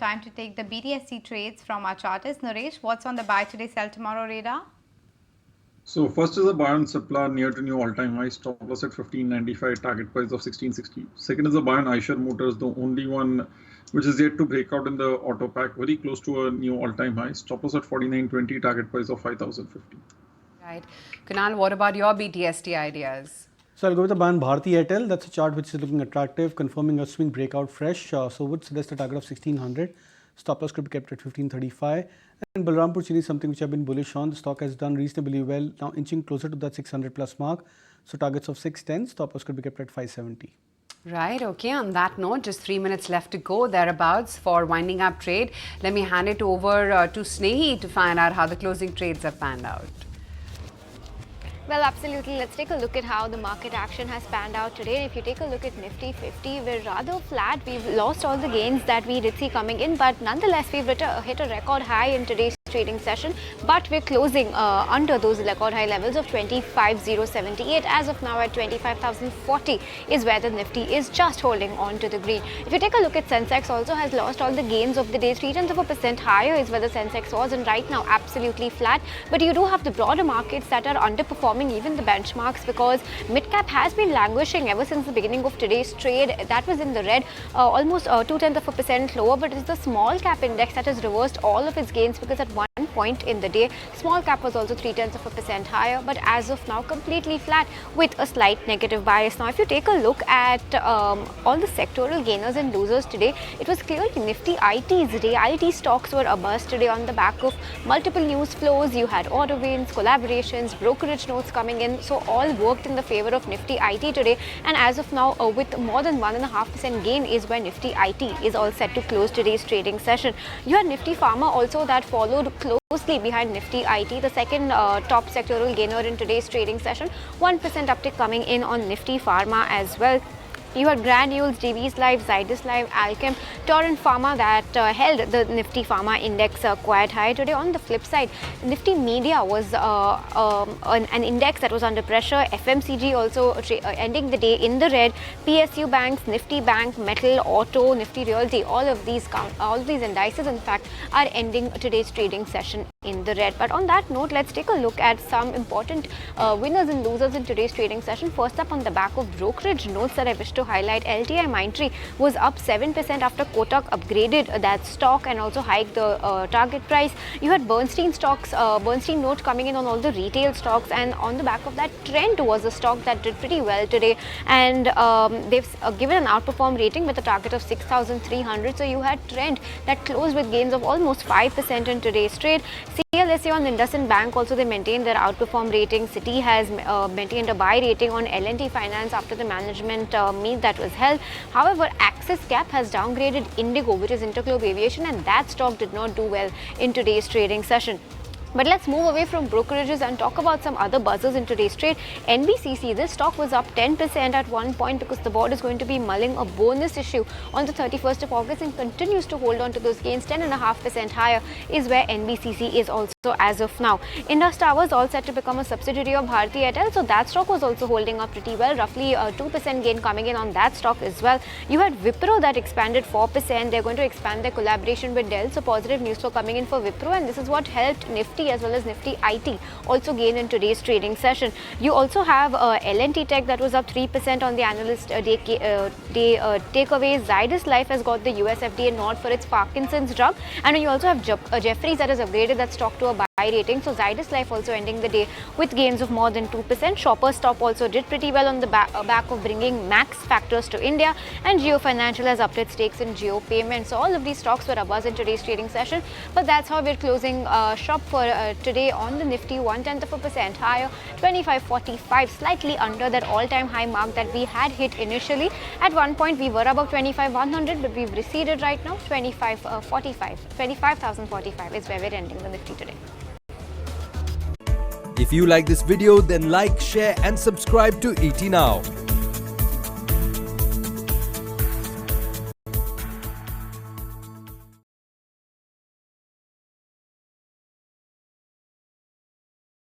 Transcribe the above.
time to take the BTST trades from our chartist. Naresh, what's on the buy today, sell tomorrow radar? So first is a buy on Cipla near to new all-time high, stop loss at 1595, target price of 1660. Second is a buy on Eicher Motors, the only one which is yet to break out in the auto pack, very close to a new all-time high, stop loss at 4920, target price of 5050. Right. Kunal, what about your BTST ideas? So I'll go with the buy on Bharti Airtel. That's a chart which is looking attractive, confirming a swing breakout fresh. So would suggest a target of 1600. Stop loss could be kept at 1535. And Balrampur Chini is something which I've been bullish on. The stock has done reasonably well, now inching closer to that 600 plus mark. So targets of 610, stop loss could be kept at 570. Right, okay. On that note, just 3 minutes left to go, thereabouts, for winding up trade. Let me hand it over to Snehi to find out how the closing trades have panned out. Well, absolutely. Let's take a look at how the market action has panned out today. If you take a look at Nifty 50, we're rather flat. We've lost all the gains that we did see coming in, but nonetheless, we've hit a record high in today's trading session, but we're closing under those record high levels of 25,078. As of now, at 25,040 is where the Nifty is just holding on to the green. If you take a look at Sensex, also has lost all the gains of the day. 0.3% higher is where the Sensex was, and right now absolutely flat. But you do have the broader markets that are underperforming even the benchmarks, because mid-cap has been languishing ever since the beginning of today's trade. That was in the red, almost 0.2% lower, but it's the small cap index that has reversed all of its gains, because at one point in the day, small cap was also 0.3% higher, but as of now completely flat with a slight negative bias. Now, if you take a look at all the sectoral gainers and losers today, it was clearly Nifty IT's day. IT stocks were abuzz today on the back of multiple news flows. You had order wins, collaborations, brokerage notes coming in, so all worked in the favor of Nifty IT today. And as of now, with more than 1.5% gain is where Nifty IT is all set to close today's trading session. You had Nifty Pharma also that followed closely behind Nifty IT, the second top sectoral gainer in today's trading session. 1% uptick coming in on Nifty Pharma as well. You had Granules, Divi's Life, Zydus Life, Alchem, Torrent Pharma that held the Nifty Pharma index quite high today. On the flip side, Nifty Media was an index that was under pressure. FMCG also ending the day in the red. PSU Banks, Nifty Bank, Metal, Auto, Nifty Realty, all of these indices in fact are ending today's trading session in the red. But on that note, let's take a look at some important winners and losers in today's trading session. First up, on the back of brokerage notes that I wish to highlight, LTIMindtree was up 7% after Kotak upgraded that stock and also hiked the target price. You had Bernstein note coming in on all the retail stocks, and on the back of that, Trent was a stock that did pretty well today, and they've given an outperform rating with a target of 6,300. So you had Trent that closed with gains of almost 5% in today's trade. CLSA on IndusInd Bank also, they maintained their outperform rating. Citi has maintained a buy rating on L&T Finance after the management meet that was held. However, Axis Cap has downgraded Indigo, which is Interglobe Aviation, and that stock did not do well in today's trading session. But let's move away from brokerages and talk about some other buzzers in today's trade. NBCC, this stock was up 10% at one point because the board is going to be mulling a bonus issue on the 31st of August and continues to hold on to those gains. 10.5% higher is where NBCC is also as of now. Indus Towers all set to become a subsidiary of Bharti Airtel, so that stock was also holding up pretty well. Roughly a 2% gain coming in on that stock as well. You had Wipro that expanded 4%. They're going to expand their collaboration with Dell, so positive news for coming in for Wipro, and this is what helped Nifty as well as Nifty IT also gain in today's trading session. You also have L&T Tech that was up 3% on the analyst day takeaways. Zydus Life has got the US FDA nod for its Parkinson's drug, and you also have Jefferies that has upgraded that stock to a buy rating. So Zydus Life also ending the day with gains of more than 2%. Shoppers Stop also did pretty well on the back of bringing Max Factors to India, and Jio Financial has upped its stakes in Jio Payments. So all of these stocks were abuzz in today's trading session, but that's how we're closing shop for today on the Nifty. 0.1% higher, 2545, slightly under that all-time high mark that we had hit initially. At one point we were above 25,100, but we've receded right now. 25,045 is where we're ending the Nifty today. If you like this video, then like, share and subscribe to ET Now.